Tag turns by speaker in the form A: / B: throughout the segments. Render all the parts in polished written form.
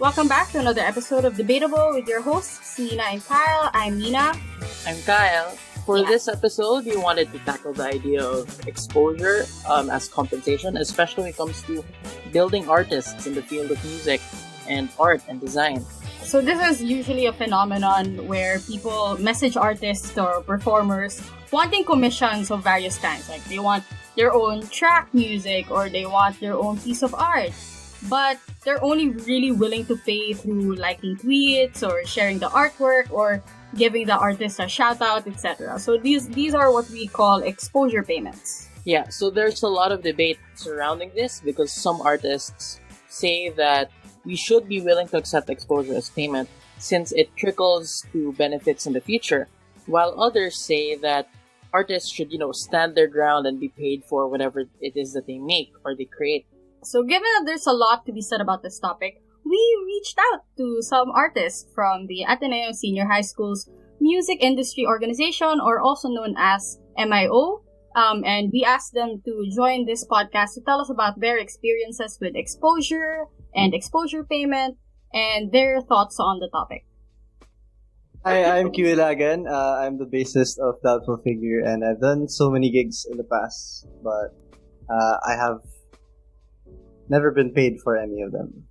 A: Welcome back to another episode of Debatable with your hosts, Nina and Kyle. I'm Nina.
B: I'm Kyle. For this episode, we wanted to tackle the idea of exposure as compensation, especially when it comes to building artists in the field of music and art and design.
A: So this is usually a phenomenon where people message artists or performers wanting commissions of various kinds. Like they want their own track music or they want their own piece of art. But they're only really willing to pay through liking tweets or sharing the artwork or giving the artist a shout out, etc. So these are what we call exposure payments.
B: Yeah, so there's a lot of debate surrounding this because some artists say that we should be willing to accept exposure as payment since it trickles to benefits in the future, while others say that artists should, stand their ground and be paid for whatever it is that they make or they create.
A: So given that there's a lot to be said about this topic, we reached out to some artists from the Ateneo Senior High School's Music Industry Organization, or also known as MIO, and we asked them to join this podcast to tell us about their experiences with exposure and exposure payment and their thoughts on the topic.
C: Hi, I'm Q Ilagan. I'm the bassist of Doubtful Figure, and I've done so many gigs in the past, but I have never been paid for any of them.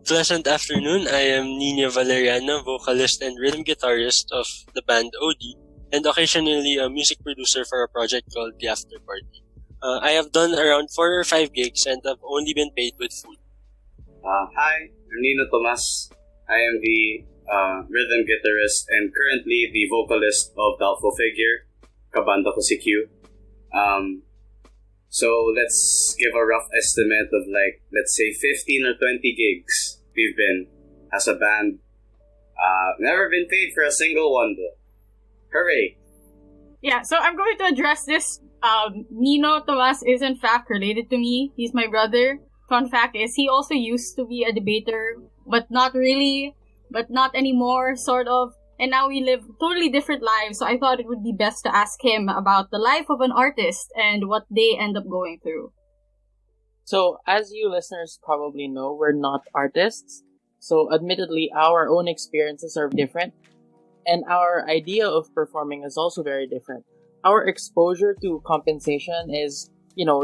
D: Pleasant afternoon. I am Nina Valeriano, vocalist and rhythm guitarist of the band OD, and occasionally a music producer for a project called The After Party. I have done around 4 or 5 gigs and have only been paid with food.
E: Hi, I'm Nino Tomas. I am the rhythm guitarist and currently the vocalist of Doubtful Figure, kabanda ko si Q. So let's give a rough estimate of let's say 15 or 20 gigs we've been as a band. Never been paid for a single one though. Hooray!
A: Yeah, so I'm going to address this. Nino Tomas is in fact related to me. He's my brother. Fun fact is, he also used to be a debater, but not really, but not anymore, sort of. And now we live totally different lives, so I thought it would be best to ask him about the life of an artist and what they end up going through.
B: So, as you listeners probably know, we're not artists. So, admittedly, our own experiences are different. And our idea of performing is also very different. Our exposure to compensation is,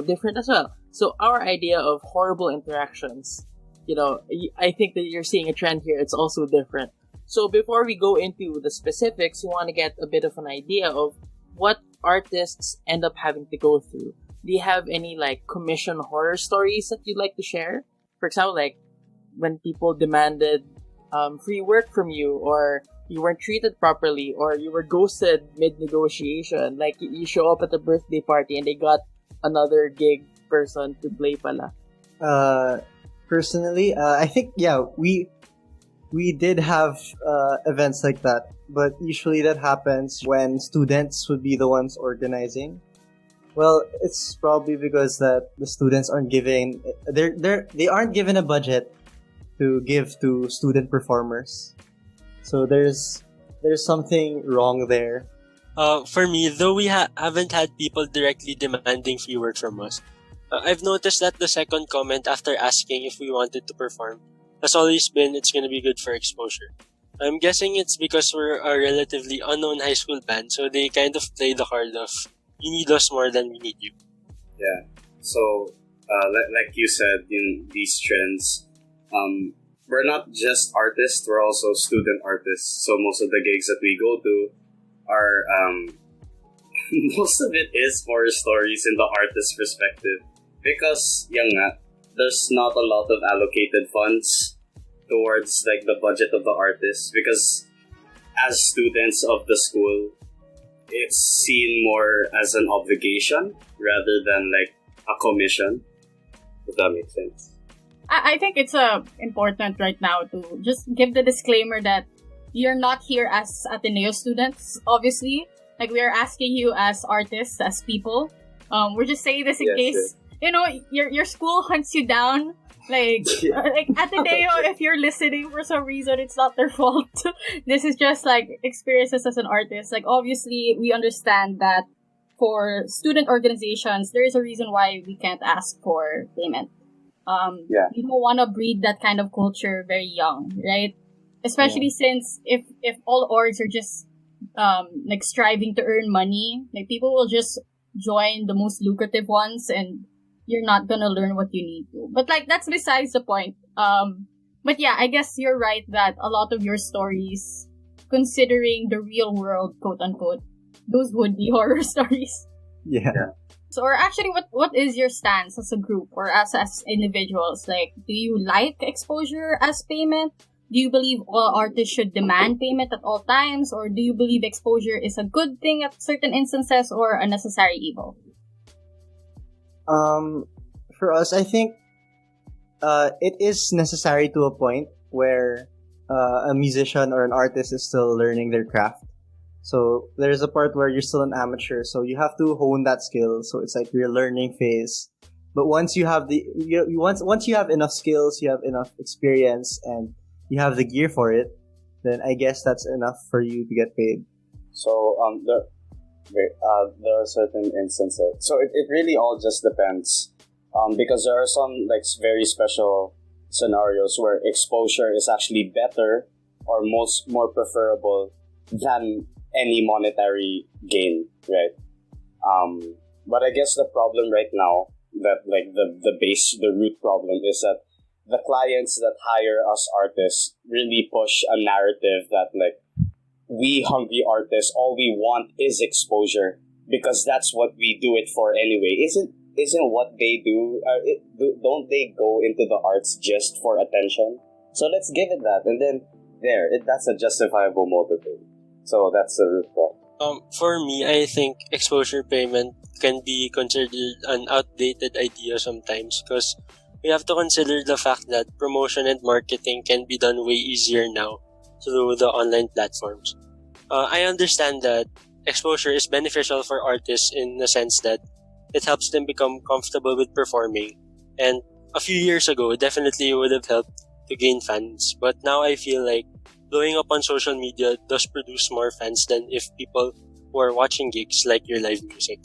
B: different as well. So, our idea of horrible interactions, I think that you're seeing a trend here. It's also different. So before we go into the specifics, we want to get a bit of an idea of what artists end up having to go through. Do you have any commission horror stories that you'd like to share? For example, when people demanded free work from you, or you weren't treated properly, or you were ghosted mid-negotiation. Like you show up at a birthday party and they got another gig person to play pala.
C: Personally, I think we did have events like that, but usually that happens when students would be the ones organizing. Well, it's probably because that the students aren't they aren't given a budget to give to student performers. So there's something wrong there.
D: For me, though we haven't had people directly demanding free work from us, I've noticed that the second comment after asking if we wanted to perform has always been it's gonna be good for exposure. I'm guessing it's because we're a relatively unknown high school band, so they kind of play the card of you need us more than we need you.
E: Yeah. So, like you said, in these trends, we're not just artists; we're also student artists. So most of the gigs that we go to are most of it is horror stories in the artist's perspective, because there's not a lot of allocated funds towards the budget of the artist, because as students of the school, it's seen more as an obligation rather than a commission. If that makes sense.
A: I think it's important right now to just give the disclaimer that you're not here as Ateneo students, obviously. We are asking you as artists, as people. We're just saying this in case your school hunts you down. Ateneo, if you're listening for some reason, it's not their fault. This is just experiences as an artist. Obviously, we understand that for student organizations, there is a reason why we can't ask for payment.
E: Yeah.
A: You don't want to breed that kind of culture very young, right? Especially since if all orgs are just like striving to earn money, like people will just join the most lucrative ones, and you're not gonna learn what you need to. But like that's besides the point. But yeah, I guess you're right that a lot of your stories, considering the real world, quote unquote, those would be horror stories.
C: Yeah.
A: So, or actually, what is your stance as a group or as individuals? Like, do you like exposure as payment? Do you believe all artists should demand payment at all times, or do you believe exposure is a good thing at certain instances or a necessary evil?
C: For us, I think it is necessary to a point where a musician or an artist is still learning their craft. So there's a part where you're still an amateur, so you have to hone that skill. So it's like your learning phase. But once you have once you have enough skills, you have enough experience, and you have the gear for it, then I guess that's enough for you to get paid.
E: So there are certain instances. So it really all just depends. Because there are some like very special scenarios where exposure is actually better or more preferable than any monetary gain, right? But I guess the problem right now, that like the root problem is that the clients that hire us artists really push a narrative that like we hungry artists, all we want is exposure because that's what we do it for anyway. Isn't what they do? Don't they go into the arts just for attention? So let's give it that, and then that's a justifiable motive. So that's the root problem.
D: For me, I think exposure payment can be considered an outdated idea sometimes because we have to consider the fact that promotion and marketing can be done way easier now through the online platforms. I understand that exposure is beneficial for artists in the sense that it helps them become comfortable with performing. And a few years ago, it definitely would have helped to gain fans. But now I feel like blowing up on social media does produce more fans than if people who are watching gigs like your live music.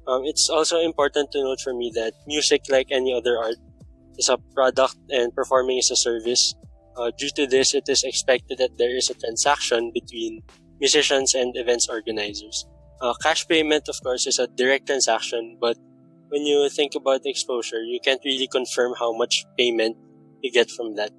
D: It's also important to note for me that music, like any other art, is a product and performing is a service. Due to this, it is expected that there is a transaction between musicians and events organizers. Cash payment, of course, is a direct transaction, but when you think about exposure, you can't really confirm how much payment you get from that.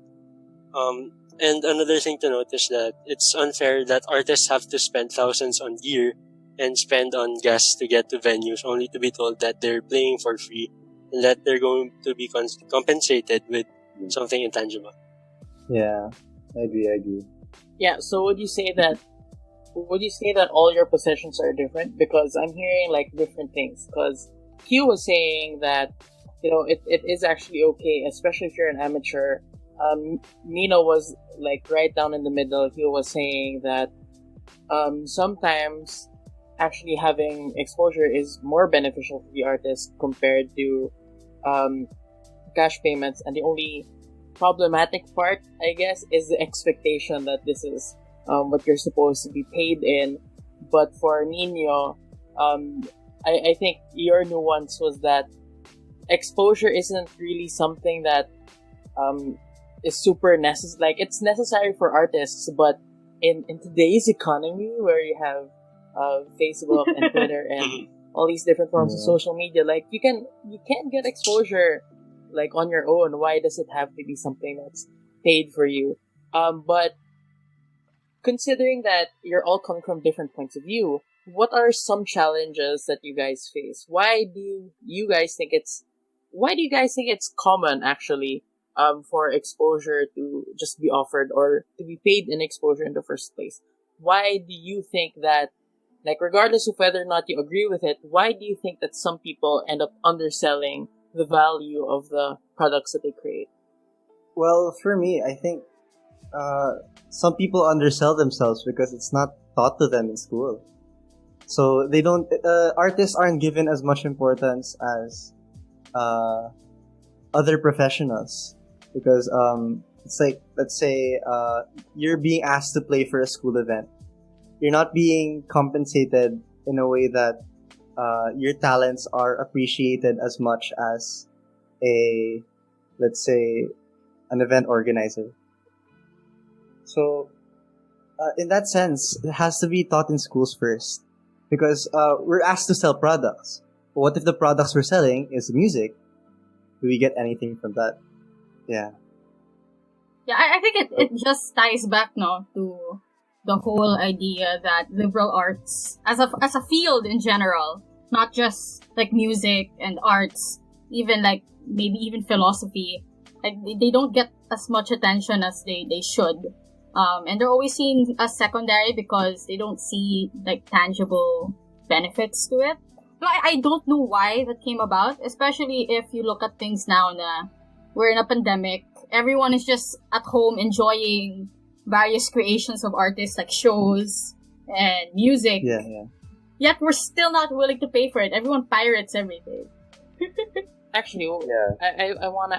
D: And another thing to note is that it's unfair that artists have to spend thousands on gear and spend on gas to get to venues only to be told that they're playing for free and that they're going to be compensated with something intangible.
C: Yeah, I agree.
B: Yeah, so would you say that all your possessions are different? Because I'm hearing like different things. Because Q was saying that it is actually okay, especially if you're an amateur. Nino was like right down in the middle. He was saying that sometimes actually having exposure is more beneficial for the artist compared to cash payments, and the only problematic part, I guess, is the expectation that this is what you're supposed to be paid in. But for Nino, I think your nuance was that exposure isn't really something that is super necessary. Like, it's necessary for artists, but in today's economy where you have Facebook and Twitter and all these different forms of social media, like you can't get exposure like on your own. Why does it have to be something that's paid for you? But considering that you're all coming from different points of view, what are some challenges that you guys face? Why do you guys think it's common actually for exposure to just be offered or to be paid in exposure in the first place? Why do you think that, like, regardless of whether or not you agree with it, why do you think that some people end up underselling the value of the products that they create?
C: Well, for me, I think some people undersell themselves because it's not taught to them in school. So they don't. Artists aren't given as much importance as other professionals because it's like, let's say you're being asked to play for a school event. You're not being compensated in a way that your talents are appreciated as much as a let's say, an event organizer. So, in that sense, it has to be taught in schools first. Because we're asked to sell products. But what if the products we're selling is music? Do we get anything from that? Yeah.
A: Yeah, I think it just ties back now to the whole idea that liberal arts, as a field in general, not just like music and arts, even like maybe even philosophy, like they don't get as much attention as they should. And they're always seen as secondary because they don't see like tangible benefits to it. So I don't know why that came about, especially if you look at things now na we're in a pandemic. Everyone is just at home enjoying various creations of artists like shows and music.
C: Yeah.
A: Yet we're still not willing to pay for it. Everyone pirates everything.
B: Actually,
C: Yeah.
B: I want to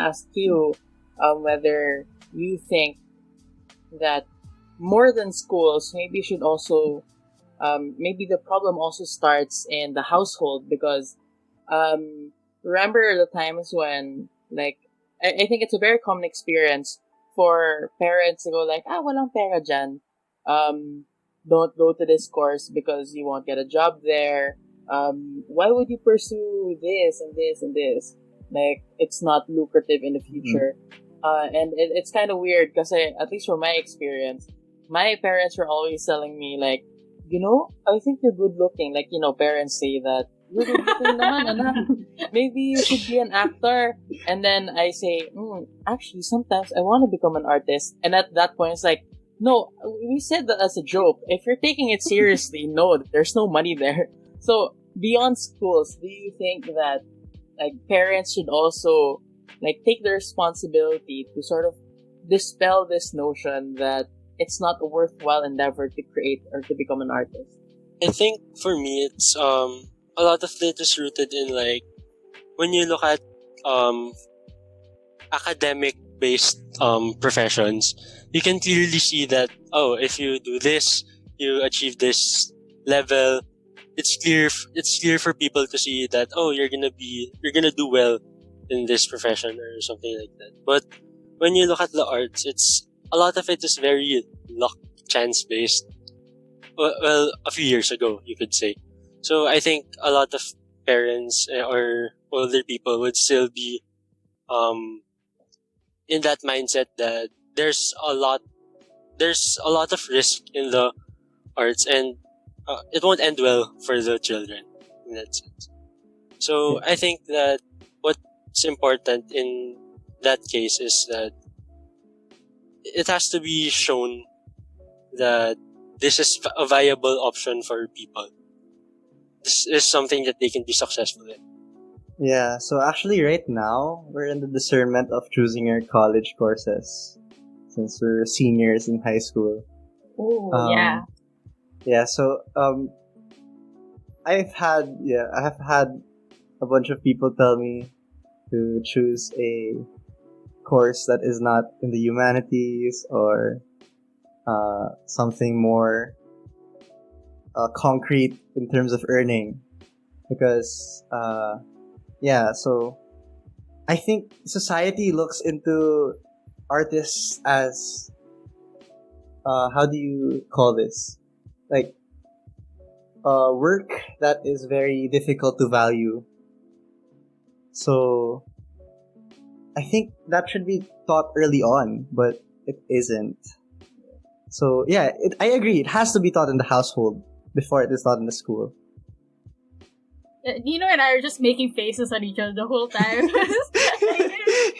B: ask you whether you think that more than schools, maybe should also maybe the problem also starts in the household because remember the times when like I think it's a very common experience for parents to go like walang pera dyan, don't go to this course because you won't get a job there. Why would you pursue this and this and this? Like it's not lucrative in the future. And it's kind of weird because at least from my experience, my parents were always telling me like, I think you're good looking. Like, parents say that, you're good looking naman, anak. Maybe you should be an actor. And then I say, actually, sometimes I want to become an artist. And at that point, it's like, no, we said that as a joke. If you're taking it seriously, no, there's no money there. So, beyond schools, do you think that, like, parents should also, like, take the responsibility to sort of dispel this notion that it's not a worthwhile endeavor to create or to become an artist?
D: I think for me, it's a lot of it is rooted in like when you look at academic based professions, you can clearly see that if you do this, you achieve this level. It's clear for people to see that you're gonna do well in this profession or something like that. But when you look at the arts, it's a lot of it is very luck, chance based. Well, a few years ago, you could say. So I think a lot of parents or older people would still be in that mindset that there's a lot of risk in the arts, and it won't end well for the children in that sense. So I think that what's important in that case is that it has to be shown that this is a viable option for people. This is something that they can be successful in.
C: Yeah, so actually right now, we're in the discernment of choosing our college courses since we're seniors in high school.
A: Oh, yeah.
C: Yeah, so I have had a bunch of people tell me to choose a course that is not in the humanities or something more concrete in terms of earning, because so I think society looks into artists as how do you call this, like work that is very difficult to value. So I think that should be taught early on, but it isn't. So yeah, I agree. It has to be taught in the household before it is taught in the school.
A: Nino and I are just making faces at each other the whole time.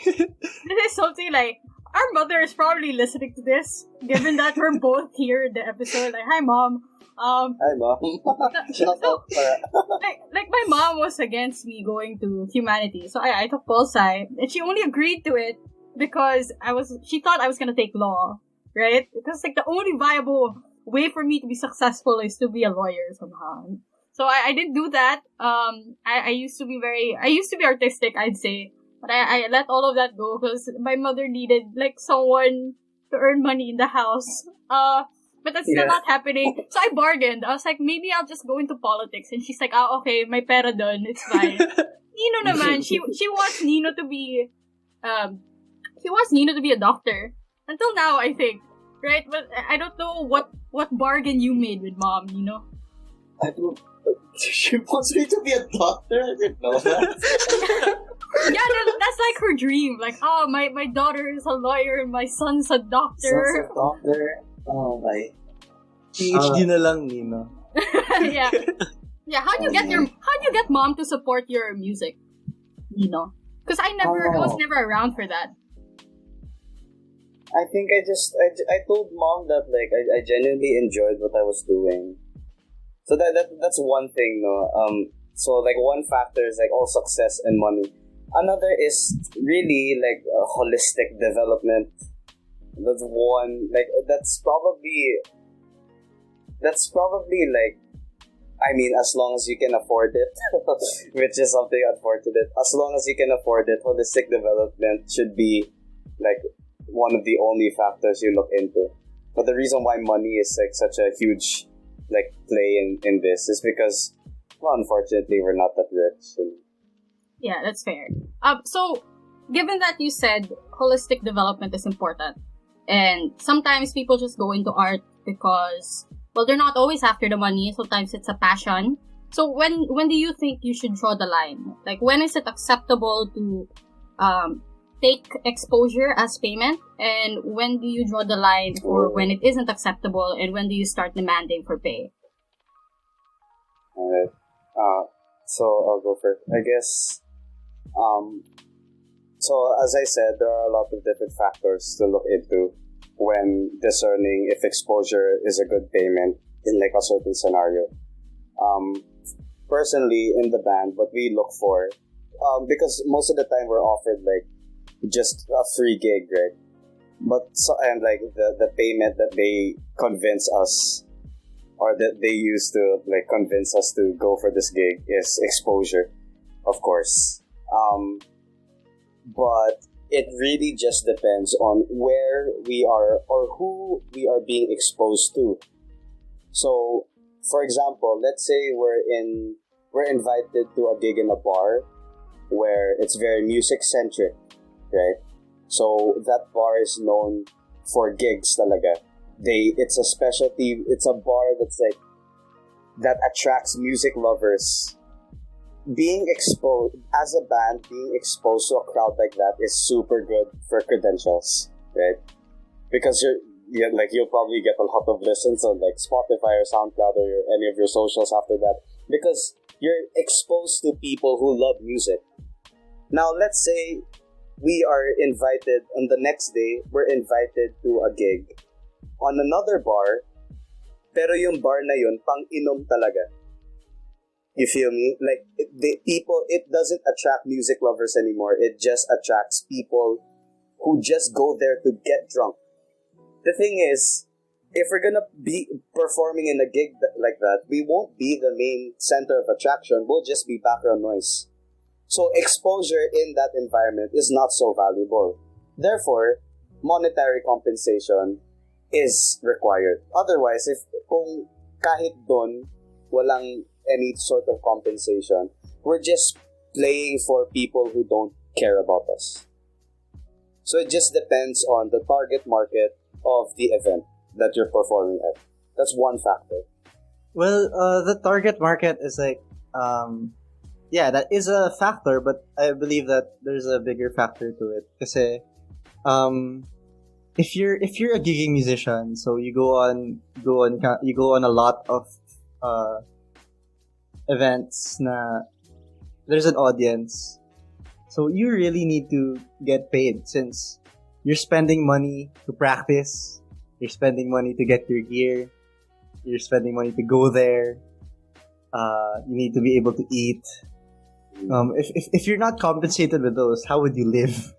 A: This is something like, our mother is probably listening to this, given that we're both here in the episode. Like, hi, Mom.
C: Hi, Mom.
A: Like my mom was against me going to humanities, so I took pol sci, and she only agreed to it because she thought I was gonna take law, right? Because like the only viable way for me to be successful is to be a lawyer somehow. So I didn't do that. I used to be artistic, I'd say, but I let all of that go because my mother needed like someone to earn money in the house. But that's still not happening. So I bargained. I was like, maybe I'll just go into politics. And she's like, okay, may pera dun. It's fine. Nino naman, she wants Nino to be she wants Nino to be a doctor. Until now, I think. Right? But I don't know what bargain you made with mom, Nino.
F: I don't. She wants me to be a doctor? I didn't know that.
A: Yeah, that's like her dream. Like, oh, my daughter is a lawyer and my son's a doctor.
F: Son's a doctor? Oh, my.
C: PhD na lang, Nino.
A: Yeah. Yeah, how do you get mom to support your music? Nino? Because I was never around for that.
F: I think I told mom that like I genuinely enjoyed what I was doing. So that's one thing, no. So like one factor is like all success and money. Another is really like a holistic development. That's one like that's probably like, I mean, as long as you can afford it, which is something unfortunate. As long as you can afford it, holistic development should be like one of the only factors you look into. But the reason why money is like such a huge like play in this is because, well, unfortunately, we're not that rich.
A: Yeah, that's fair. So given that you said holistic development is important, and sometimes people just go into art because, well, they're not always after the money. Sometimes it's a passion. So when do you think you should draw the line? Like, when is it acceptable to take exposure as payment, and when do you draw the line for when it isn't acceptable, and when do you start demanding for pay?
F: Alright. So I'll go first. I guess. So as I said, there are a lot of different factors to look into when discerning if exposure is a good payment in like a certain scenario. Personally, in the band, what we look for, because most of the time we're offered like just a free gig, right? But and like the payment that they convince us, or that they use to like convince us to go for this gig, is exposure, of course. But it really just depends on where we are or who we are being exposed to. So, for example, let's say we're invited to a gig in a bar where it's very music centric, right? So that bar is known for gigs talaga. It's a specialty. It's a bar that's like that attracts music lovers. Being exposed as a band, being exposed to a crowd like that is super good for credentials, right? Because you'll probably get a lot of listens on like Spotify or SoundCloud or any of your socials after that, because you're exposed to people who love music. Now, let's say we are invited on the next day. We're invited to a gig on another bar, pero yung bar na yun pang inom talaga. You feel me? Like, it doesn't attract music lovers anymore. It just attracts people who just go there to get drunk. The thing is, if we're gonna be performing in a gig like that, we won't be the main center of attraction. We'll just be background noise. So exposure in that environment is not so valuable. Therefore, monetary compensation is required. Otherwise, kung kahit dun, walang any sort of compensation, we're just playing for people who don't care about us. So it just depends on the target market of the event that you're performing at. That's one factor.
C: Well, the target market is like, yeah, that is a factor, but I believe that there's a bigger factor to it. Kasi, if you're a gigging musician, so you go on a lot of events na there's an audience, so you really need to get paid, since you're spending money to practice, you're spending money to get your gear, you're spending money to go there, you need to be able to eat. If you're not compensated with those, how would you live?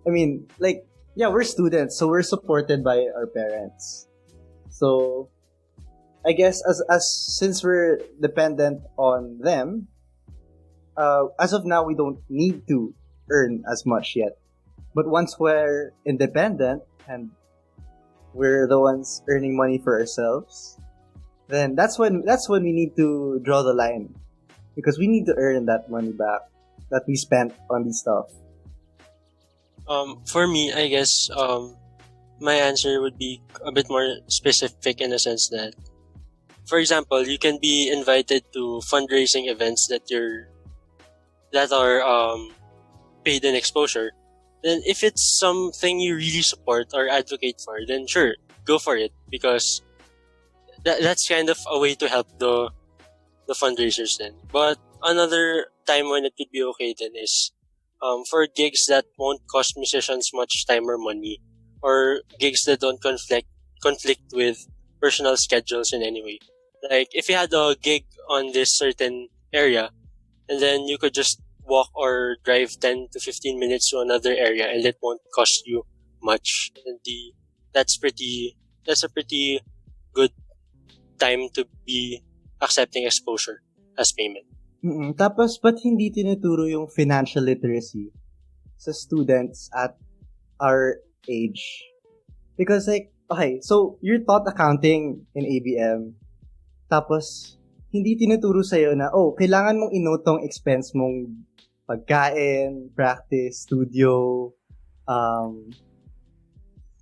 C: I mean, like, yeah, we're students, so we're supported by our parents. So I guess as since we're dependent on them, as of now we don't need to earn as much yet. But once we're independent and we're the ones earning money for ourselves, then that's when we need to draw the line, because we need to earn that money back. that we spent on these stuff?
D: For me, I guess my answer would be a bit more specific in the sense that, for example, you can be invited to fundraising events that are paid in exposure. Then, if it's something you really support or advocate for, then sure, go for it, because that's kind of a way to help the fundraisers then. But another time when it could be okay then is for gigs that won't cost musicians much time or money, or gigs that don't conflict with personal schedules in any way. Like if you had a gig on this certain area, and then you could just walk or drive 10 to 15 minutes to another area, and it won't cost you much. And that's a pretty good time to be accepting exposure as payment.
C: Tapos, ba't hindi tinuturo yung financial literacy sa students at our age? Because like, okay, so you're taught accounting in ABM, tapos hindi tinuturo sa'yo na, kailangan mong inote tong expense mong pagkain, practice, studio, ano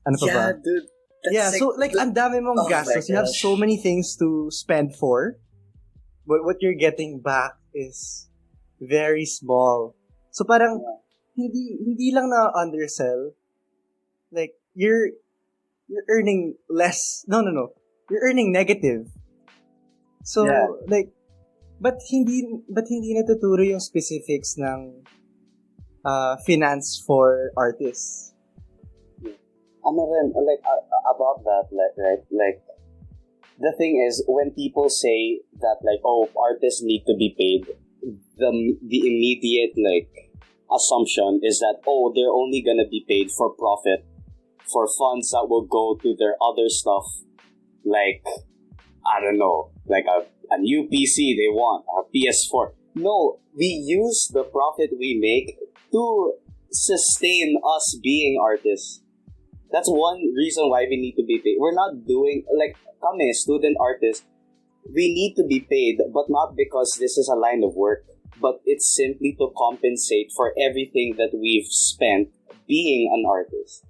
C: pa ba?
F: Dude.
C: Yeah, so like, ang dami mong gastos. You have so many things to spend for, but what you're getting back is very small. So parang, hindi lang na undersell. Like, you're earning less. No. You're earning negative. So, like, but hindi natuturo yung specifics ng finance for artists.
F: About that, right? Like, the thing is, when people say that, like, artists need to be paid, the immediate, like, assumption is that, they're only gonna be paid for profit, for funds that will go to their other stuff, like, I don't know, like a new PC they want, a PS4. No, we use the profit we make to sustain us being artists. That's one reason why we need to be paid. We're not doing, like, kami, student artists, we need to be paid, but not because this is a line of work, but it's simply to compensate for everything that we've spent being an artist.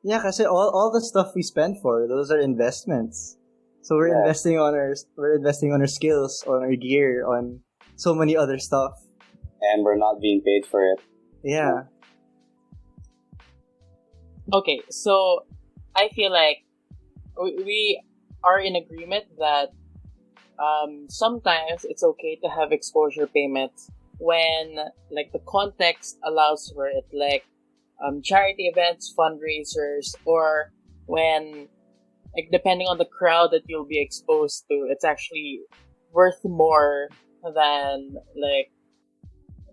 C: Yeah, kasi all the stuff we spend for, those are investments. So we're investing on our skills, on our gear, on so many other stuff.
F: And we're not being paid for it.
C: Yeah.
B: Okay, so I feel like we are in agreement that sometimes it's okay to have exposure payments when, like, the context allows for it, like charity events, fundraisers, or when, like, depending on the crowd that you'll be exposed to, it's actually worth more than, like,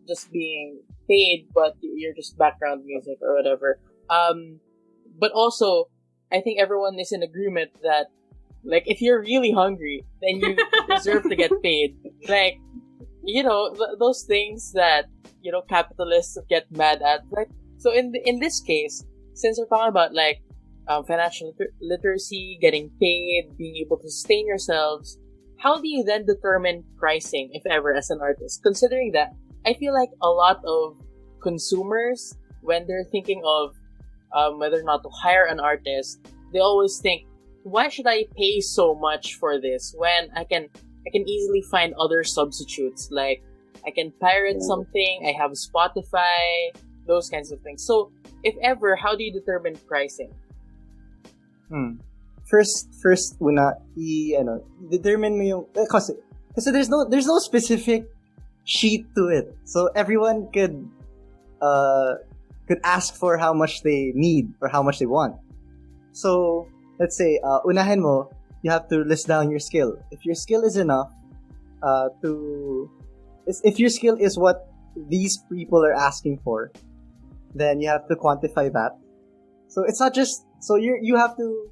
B: just being paid, but you're just background music or whatever. But also, I think everyone is in agreement that, like, if you're really hungry, then you deserve to get paid. Like, those things that, capitalists get mad at. Like, so in this case, since we're talking about, like, financial literacy, getting paid, being able to sustain yourselves, how do you then determine pricing, if ever, as an artist? Considering that, I feel like a lot of consumers, when they're thinking of whether or not to hire an artist, they always think, why should I pay so much for this when I can easily find other substitutes? Like, I can pirate something, I have Spotify, those kinds of things. So, if ever, how do you determine pricing?
C: First una determine mo yung kasi there's no specific sheet to it. So everyone could ask for how much they need or how much they want. So let's say unahin mo, you have to list down your skill. If your skill is enough if your skill is what these people are asking for, then you have to quantify that. So it's not just you have to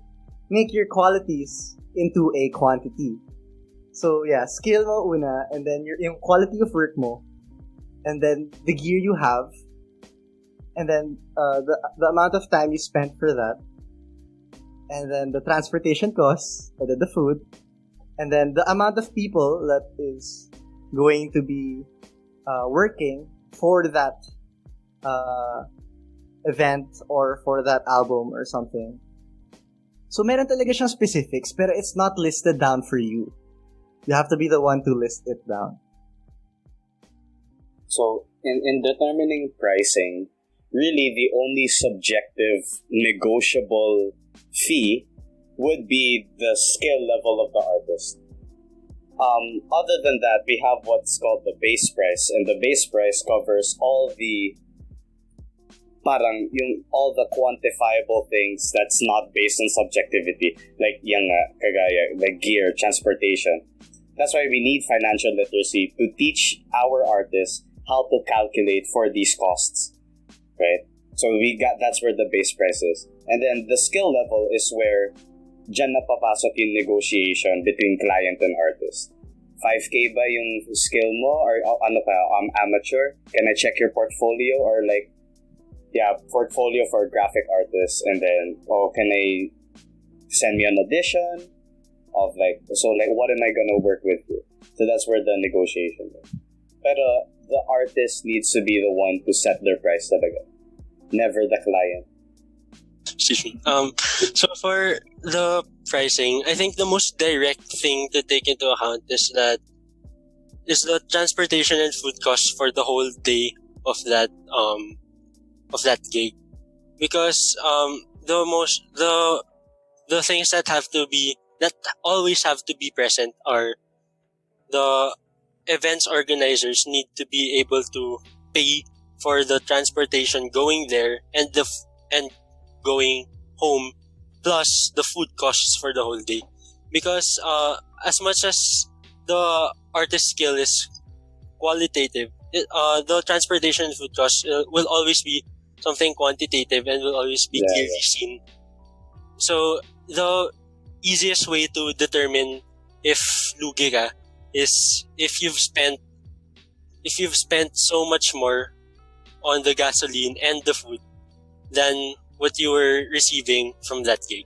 C: make your qualities into a quantity. So yeah, skill mo una, and then yung quality of work mo, and then the gear you have, and then the amount of time you spent for that, and then the transportation costs, and then the food, and then the amount of people that is going to be working for that event or for that album or something. So meron talaga siyang specifics, pero it's not listed down for you. You have to be the one to list it down.
F: So, in determining pricing, really the only subjective negotiable fee would be the skill level of the artist. Other than that, we have what's called the base price, and the base price covers all the all the quantifiable things that's not based on subjectivity, like kagaya, like gear, transportation. That's why we need financial literacy to teach our artists how to calculate for these costs, right? So that's where the base price is. And then the skill level is where dyan na papasok yung negotiation between client and artist. 5K ba yung skill mo? Or amateur? Can I check your portfolio? Or portfolio for graphic artists. And then, can I send me an audition? What am I gonna work with you? So that's where the negotiation is. Pero the artist needs to be the one to set their price talaga. Never the client.
D: Excuse me. So for the pricing, I think the most direct thing to take into account is the transportation and food costs for the whole day of that gig, because the things that always have to be present are the events organizers need to be able to pay for the transportation going there and going home, plus the food costs for the whole day. Because as much as the artist skill is qualitative, the transportation and food costs will always be something quantitative and will always be clearly seen. So the easiest way to determine if lugi ka is if you've spent so much more on the gasoline and the food than what you were receiving from that gig.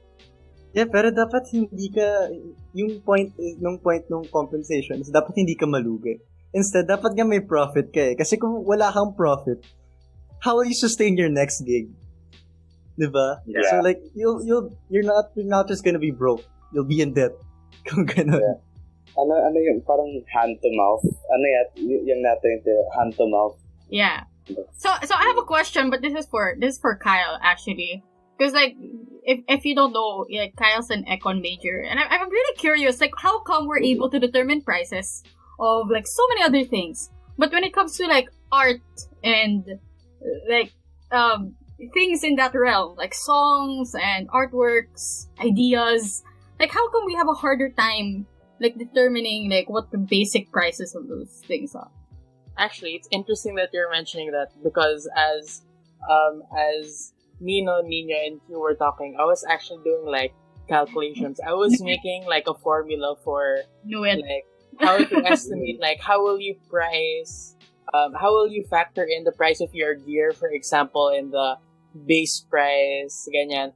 C: Yeah, pero dapat hindi ka, yung point nung compensation is dapat hindi ka malugi. Instead, dapat nga may profit ka eh. Kasi kung wala kang profit, how will you sustain your next gig? Diba?
F: Yeah.
C: So like, you're not just gonna be broke. You'll be in debt. Kung ganun.
F: Yeah. Ano yung parang hand to mouth? Ano yung natin hand to mouth?
A: Yeah. So I have a question, but this is for Kyle actually, because like if you don't know, Kyle's an econ major, and I'm really curious, like how come we're able to determine prices of like so many other things, but when it comes to like art and like things in that realm, like songs and artworks, ideas, like how come we have a harder time like determining like what the basic prices of those things are?
B: Actually, it's interesting that you're mentioning that, because as Nino, and you were talking, I was actually doing like calculations. I was making like a formula for like how to estimate, like how will you factor in the price of your gear, for example, in the base price, ganyan.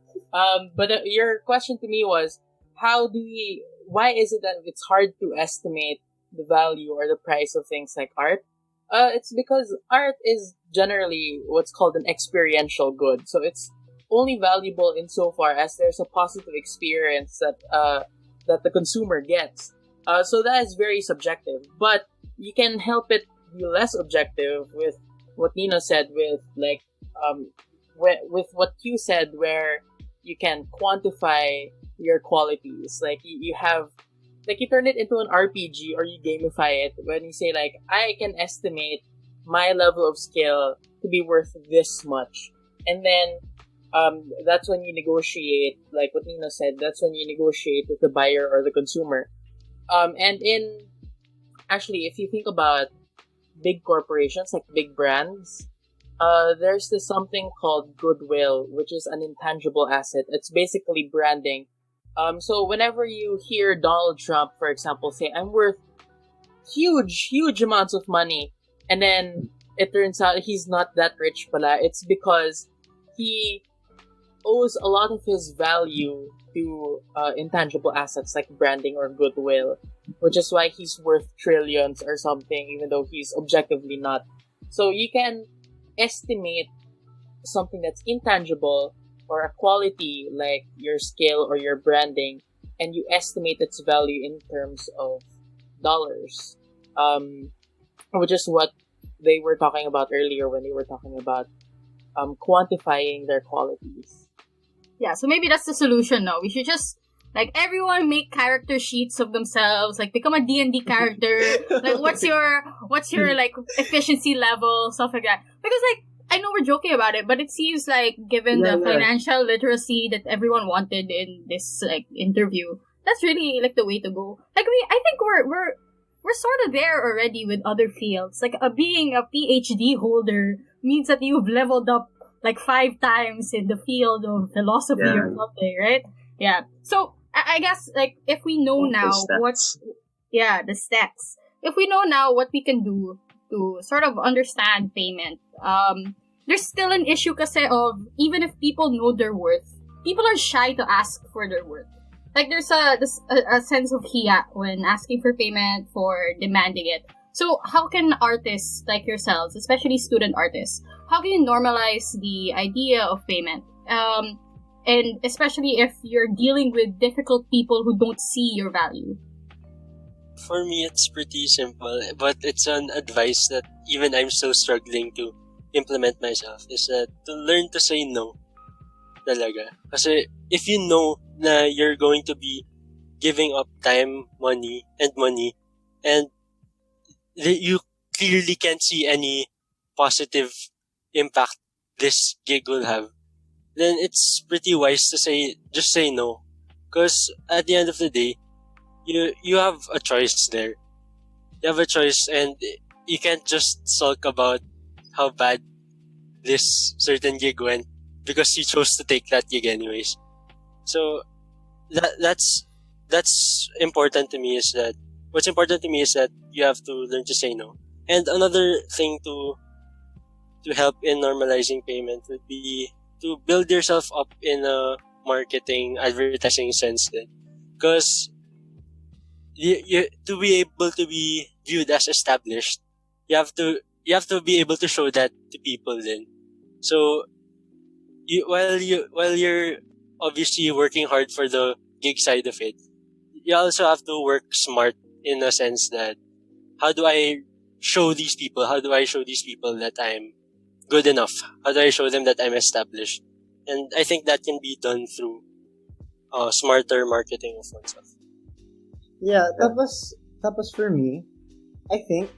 B: But your question to me was, why is it that it's hard to estimate the value or the price of things like art? It's because art is generally what's called an experiential good. So it's only valuable insofar as there's a positive experience that the consumer gets. So that is very subjective. But you can help it be less objective with what Nino said, with like with what you said, where you can quantify your qualities. Like you have, like you turn it into an RPG or you gamify it when you say like, I can estimate my level of skill to be worth this much. And then that's when you negotiate, like what Nino said, that's when you negotiate with the buyer or the consumer. And if you think about big corporations, like big brands, there's this something called goodwill, which is an intangible asset. It's basically branding. So whenever you hear Donald Trump, for example, say, I'm worth huge amounts of money, and then it turns out he's not that rich pala, it's because he owes a lot of his value to intangible assets like branding or goodwill, which is why he's worth trillions or something, even though he's objectively not So you can estimate something that's intangible or a quality like your skill or your branding, and you estimate its value in terms of dollars, which is what they were talking about earlier when they were talking about quantifying their qualities.
A: Yeah, so maybe that's the solution now. We should just, like, everyone make character sheets of themselves, like, become a D&D character. Like, what's your, like, efficiency level, stuff like that. Because, like, I know we're joking about it, but it seems like, given the financial literacy that everyone wanted in this, like, interview, that's really, like, the way to go. Like, I think we're sort of there already with other fields. Like, being a PhD holder means that you've leveled up like 5 times in the field of philosophy or something, right? Yeah. So I guess, like, if we know now the stats. If we know now what we can do to sort of understand payment, there's still an issue kasi of, even if people know their worth, people are shy to ask for their worth. Like, there's a sense of hiya when asking for payment, for demanding it. So how can artists like yourselves, especially student artists, how can you normalize the idea of payment? And especially if you're dealing with difficult people who don't see your value.
D: For me, it's pretty simple, but it's an advice that even I'm still struggling to implement myself, is that to learn to say no. Talaga. Kasi if you know na you're going to be giving up time, money, and you clearly can't see any positive impact this gig will have, then it's pretty wise to just say no. Because at the end of the day, you have a choice there. You have a choice, and you can't just sulk about how bad this certain gig went because you chose to take that gig anyways. So that's important to me, is that what's important to me is that you have to learn to say no. And another thing to help in normalizing payment would be to build yourself up in a marketing, advertising sense then. Because you to be able to be viewed as established, you have to be able to show that to people then. So while you're obviously working hard for the gig side of it, you also have to work smart in a sense that, how do I show these people that I'm good enough? How do I show them that I'm established? And I think that can be done through smarter marketing of oneself.
C: Yeah, tapos for me, I think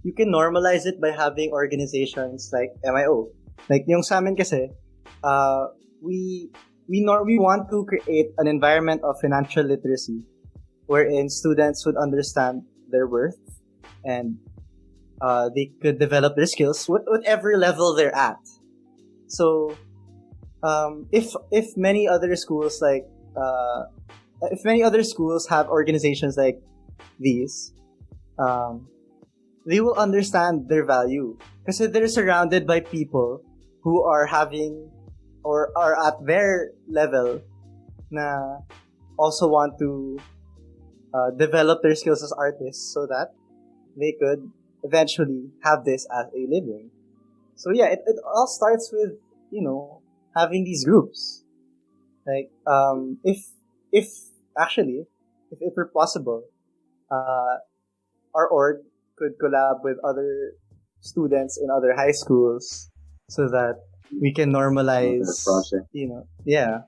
C: you can normalize it by having organizations like MIO. Like yung sa amin kasi, we want to create an environment of financial literacy wherein students would understand their worth and they could develop their skills whatever level they're at. So if many other schools have organizations like these, they will understand their value because they're surrounded by people who are having or are at their level na also want to develop their skills as artists so that they could eventually have this as a living. So yeah, it all starts with, having these groups. Like, if it were possible, our org could collab with other students in other high schools so that we can normalize, yeah.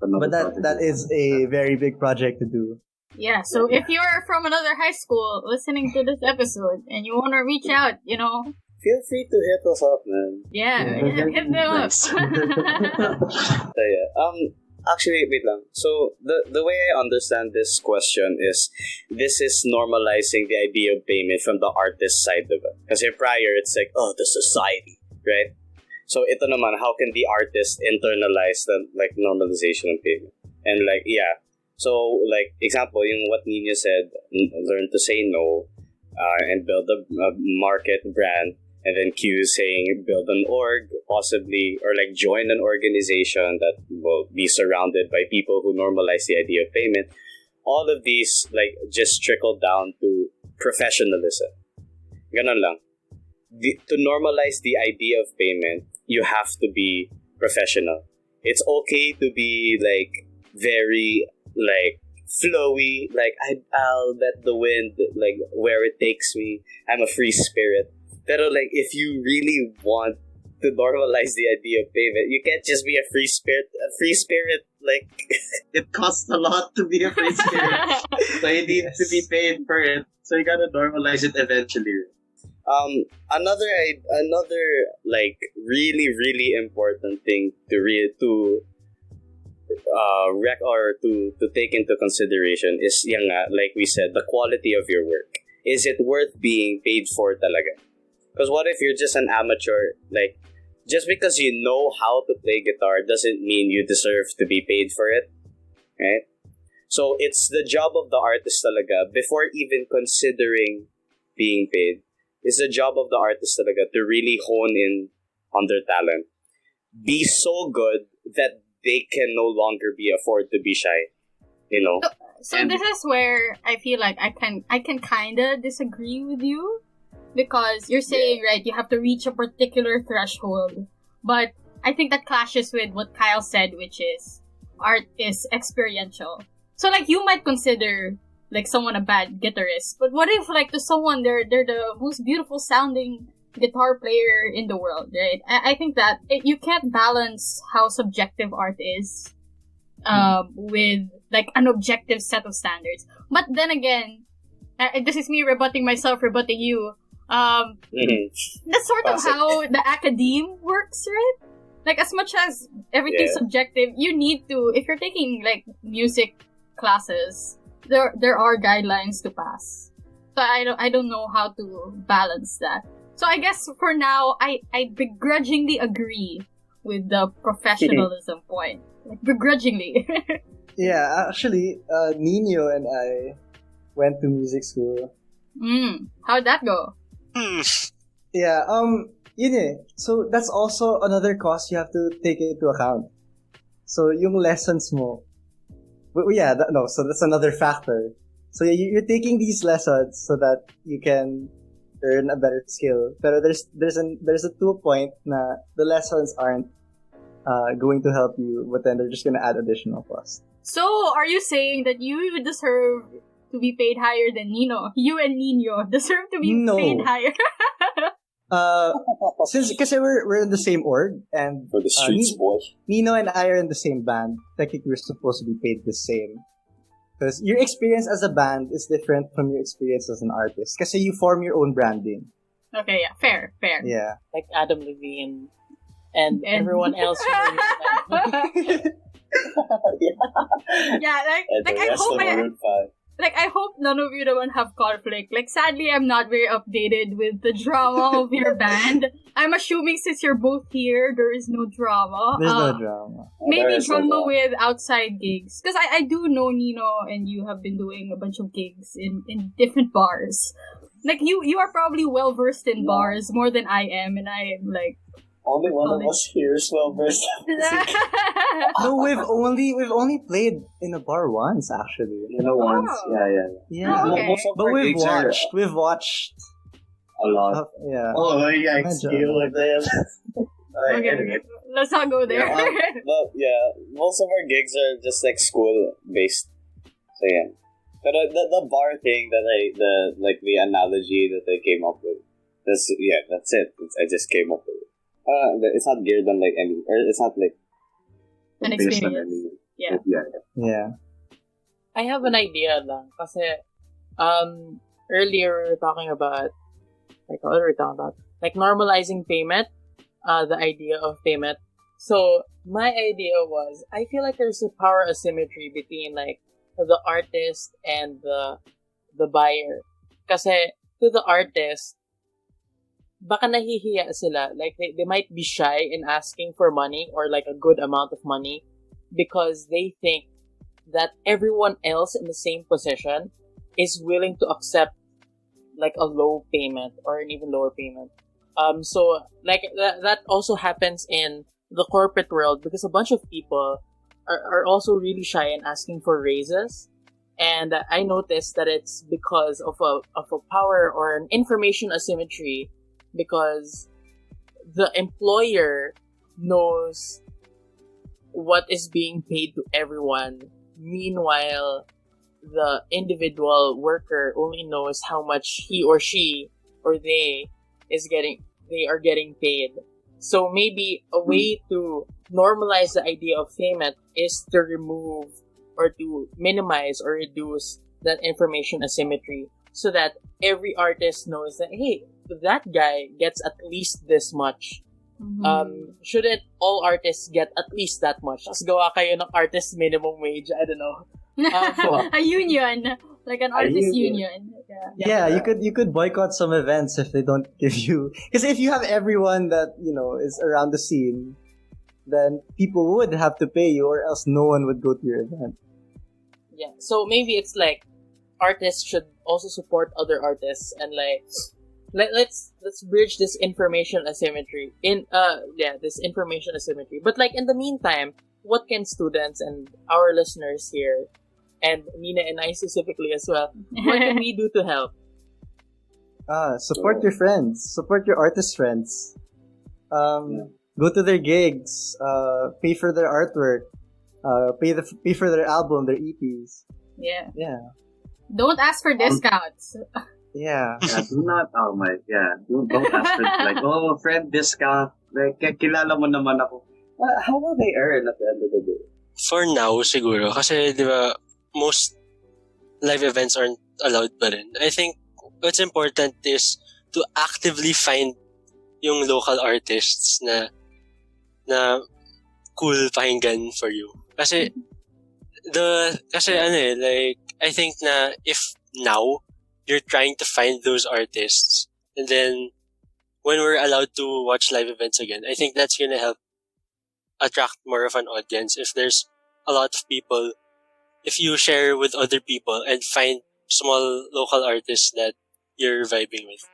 C: But that is a very big project to do.
A: Yeah, so if you're from another high school listening to this episode and you want to reach out,
F: feel free to hit us up, man.
A: Yeah, hit them up.
F: So, yeah. Actually, wait lang. So, the way I understand this question is, this is normalizing the idea of payment from the artist side of it. Kasi prior, it's like, the society, right? So, ito naman, how can the artist internalize the, normalization of payment? And, yeah. So, example, yung what Nina said, learn to say no, and build a market brand. And then Q saying build an org, possibly, or join an organization that will be surrounded by people who normalize the idea of payment. All of these just trickle down to professionalism. Ganon lang. to normalize the idea of payment, you have to be professional. It's okay to be like very like flowy, like I'll let the wind like where it takes me. I'm a free spirit. Pero like if you really want to normalize the idea of payment, you can't just be a free spirit. A free spirit, like
C: It costs a lot to be a free spirit. So you need to be paid for it. So you gotta normalize it eventually.
F: Another like really important thing to to take into consideration is yung nga, like we said, the quality of your work. Is it worth being paid for talaga? Because what if you're just an amateur? Like, just because you know how to play guitar doesn't mean you deserve to be paid for it, right? So it's the job of the artist talaga, before even considering being paid. It's the job of the artist talaga to really hone in on their talent. Be so good that they can no longer be afford to be shy. You know?
A: So this is where I feel like I can kind of disagree with you, because you're saying, right, you have to reach a particular threshold. But I think that clashes with what Kyle said, which is art is experiential. So like you might consider like someone a bad guitarist, but what if like to someone they're the most beautiful sounding guitar player in the world, right? I think that you can't balance how subjective art is with like an objective set of standards. But then again, this is me rebutting myself, rebutting you. That's sort of how the academe works, right? Like as much as everything's subjective, you need to, if you're taking like music classes, there are guidelines to pass. So I don't know how to balance that. So I guess for now, I begrudgingly agree with the professionalism point. Like begrudgingly.
C: Yeah, actually, Nino and I went to music school.
A: How'd that go?
C: Yeah, yun eh. So that's also another cost you have to take into account. So yung lessons mo. So that's another factor. So you're taking these lessons so that you can earn a better skill. Pero there's a to a point na the lessons aren't going to help you, but then they're just gonna add additional cost.
A: So are you saying that you deserve to be paid higher than Nino? You and Nino deserve to be paid higher?
C: Kasi we're in the same org, and
F: for the streets, boy.
C: Nino and I are in the same band. Technically, we're supposed to be paid the same. Because your experience as a band is different from your experience as an artist. Kasi you form your own branding.
A: Okay, yeah, fair.
C: Yeah.
B: Like Adam Levine and everyone else who
A: yeah, like I hope none of you don't have conflict. Like sadly, I'm not very updated with the drama of your band. I'm assuming since you're both here, there is no drama.
C: There's no drama.
A: Maybe drama with outside gigs. Because I do know Nino and you have been doing a bunch of gigs in different bars. Like you are probably well versed in bars more than I am, and I am like
F: only one of us here is well versed.
C: No, we've only played in a bar once, actually.
F: Once. Yeah.
A: Oh, okay.
C: But we've watched
F: a lot.
C: Yeah.
F: Oh, yeah, skill with them.
A: Okay. Let's not go there.
F: Most of our gigs are just like school based. So yeah. But the bar thing the analogy that I came up with, that's it. I just came up with it. It's not geared on like any, or it's not like
A: an experience.
C: Yeah.
B: I have an idea lang. Kasi, earlier we were talking about, like, what were we talking about? Like, normalizing payment, the idea of payment. So, my idea was, I feel like there's a power asymmetry between, like, the artist and the buyer. Kasi, to the artist, baka nahihiya sila. Like, they might be shy in asking for money or, like, a good amount of money because they think that everyone else in the same position is willing to accept like a low payment or an even lower payment. So like that also happens in the corporate world because a bunch of people are also really shy in asking for raises. And I noticed that it's because of a power or an information asymmetry because the employer knows what is being paid to everyone. Meanwhile, the individual worker only knows how much he or she or they are getting paid. So maybe a way to normalize the idea of payment is to remove or to minimize or reduce that information asymmetry so that every artist knows that, hey, that guy gets at least this much. Shouldn't all artists get at least that much? Tapos gawa kayo ng artist minimum wage, I don't know.
A: A union, like an artist union.
C: Yeah, you could boycott some events if they don't give you. Because if you have everyone that is around the scene, then people would have to pay you, or else no one would go to your event.
B: Yeah, so maybe it's like artists should also support other artists and like let's bridge this information asymmetry this information asymmetry. But like in the meantime, what can students and our listeners here, and Nina and I specifically as well, what can we do to help?
C: Support your friends, support your artist friends. Go to their gigs, pay for their artwork, pay for their album, their EPs.
A: Yeah.
C: Don't
A: ask for discounts.
C: Yeah.
G: Do not, don't ask for, like, friend discount. Like, kilala mo naman ako. How will they earn at the end of the day?
D: For now, siguro. Kasi, di ba, most live events aren't allowed pa rin. I think what's important is to actively find yung local artists na cool pakinggan for you. Kasi, like, I think na if now, you're trying to find those artists, and then when we're allowed to watch live events again, I think that's gonna help attract more of an audience. If there's a lot of people, if you share with other people and find small local artists that you're vibing with,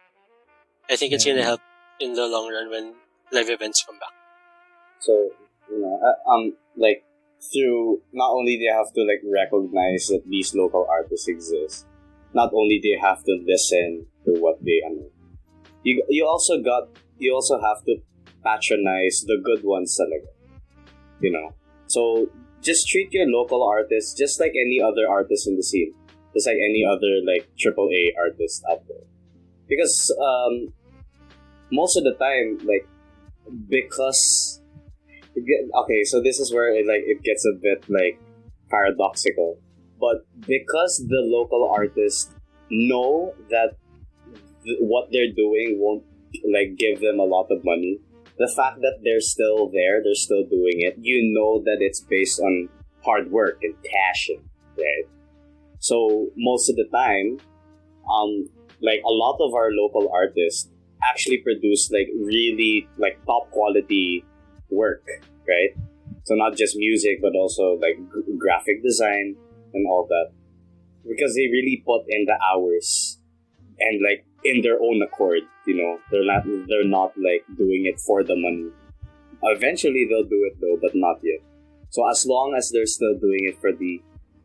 D: I think it's gonna help in the long run when live events come back.
F: So, like, through, not only do you have to, like, recognize that these local artists exist, not only do you have to listen to what they you also have to patronize the good ones talaga. So just treat your local artists just like any other artist in the scene, just like any other like AAA artist out there, because most of the time, like, because so this is where it gets a bit like paradoxical. But because the local artists know that what they're doing won't like give them a lot of money, the fact that they're still there, they're still doing it, that it's based on hard work and passion, right? So most of the time, like a lot of our local artists actually produce like really like top quality work, right? So not just music, but also like graphic design and all that, because they really put in the hours and like in their own accord. They're not like doing it for the money. Eventually they'll do it though, but not yet. So as long as they're still doing it for the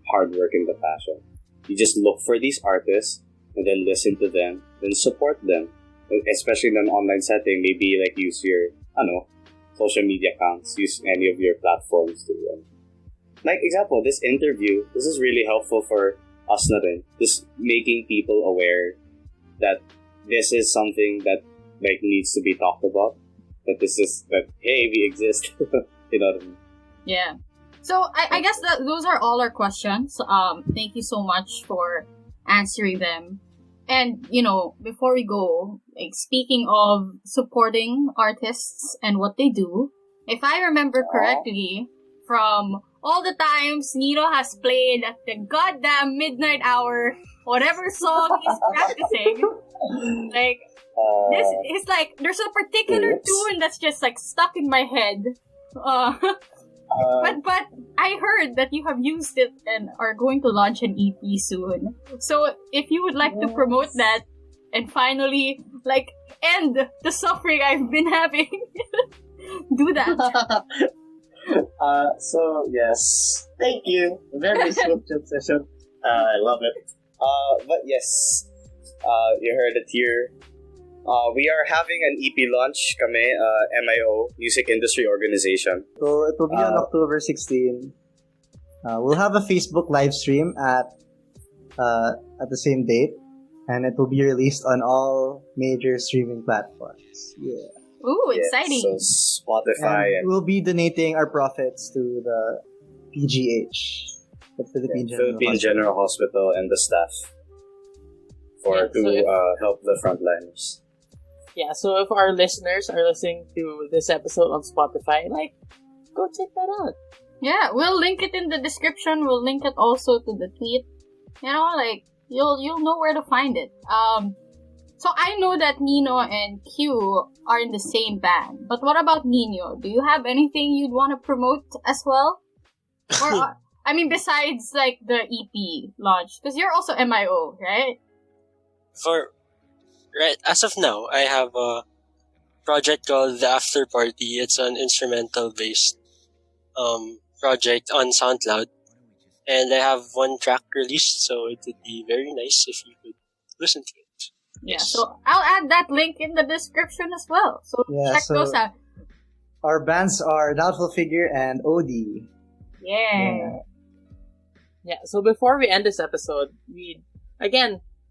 F: hard work and the passion, you just look for these artists and then listen to them, then support them, especially in an online setting. Maybe like use your social media accounts, use any of your platforms to like example, this interview, this is really helpful for us na rin. Just making people aware that this is something that like needs to be talked about. That hey, we exist. You know what I mean?
A: Yeah. So I guess that those are all our questions. Thank you so much for answering them. And before we go, like speaking of supporting artists and what they do, if I remember correctly, from all the times Nino has played at the goddamn midnight hour, whatever song he's practicing, like, this is like, there's a particular tune that's just like stuck in my head. But I heard that you have used it and are going to launch an EP soon. So if you would like to promote that and finally like end the suffering I've been having, do that.
G: So yes, thank you. Very swift transition. I love it.
F: But yes, you heard it here. We are having an EP launch kami, MIO, Music Industry Organization.
C: So it will be on October 16. We'll have a Facebook live stream at the same date, and it will be released on all major streaming platforms. Yeah.
A: Ooh, exciting.
F: So Spotify.
C: And we'll be donating our profits to the PGH, the Philippine
F: General Hospital, and the staff help the frontliners.
B: Yeah, so if our listeners are listening to this episode on Spotify, go check that out.
A: Yeah, we'll link it in the description. We'll link it also to the tweet. You'll know where to find it. So I know that Nino and Q are in the same band, but what about Nino? Do you have anything you'd want to promote as well? Or besides the EP launch, because you're also MIO, right?
D: As of now, I have a project called The After Party. It's an instrumental-based project on SoundCloud. And I have one track released, so it would be very nice if you could listen to it.
A: Yeah, so I'll add that link in the description as well. So check those out.
C: Our bands are Doubtful Figure and OD.
A: Yeah.
B: Yeah, so before we end this episode,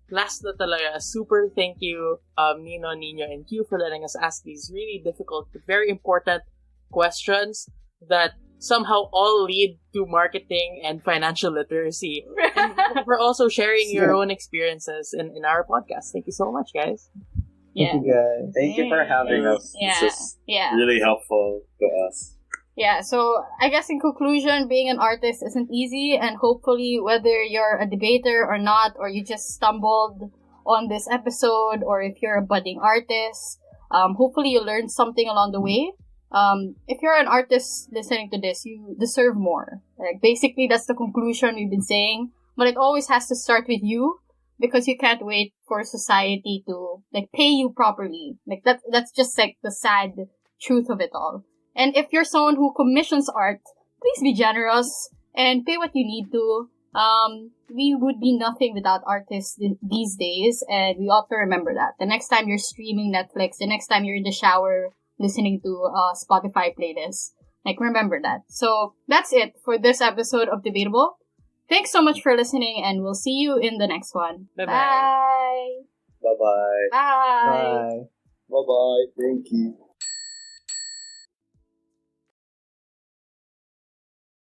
B: last na talaga, a super thank you, Nino, Nino, and Q for letting us ask these really difficult but very important questions that somehow all lead to marketing and financial literacy. And for also sharing your own experiences in our podcast. Thank you so much, guys.
A: Yeah.
C: Thank you, guys.
F: Thank you for having us.
A: Yeah.
F: This is really helpful to us.
A: Yeah, so I guess in conclusion, being an artist isn't easy, and hopefully whether you're a debater or not, or you just stumbled on this episode, or if you're a budding artist, hopefully you learned something along the way. If you're an artist listening to this, you deserve more. Basically, that's the conclusion we've been saying, but it always has to start with you, because you can't wait for society to pay you properly. That's just the sad truth of it all. And if you're someone who commissions art, please be generous and pay what you need to. We would be nothing without artists these days, and we ought to remember that. The next time you're streaming Netflix, the next time you're in the shower listening to Spotify playlists, remember that. So that's it for this episode of Debatable. Thanks so much for listening, and we'll see you in the next one.
B: Bye-bye.
A: Bye.
F: Bye-bye.
A: Bye.
C: Bye.
F: Bye-bye. Thank you.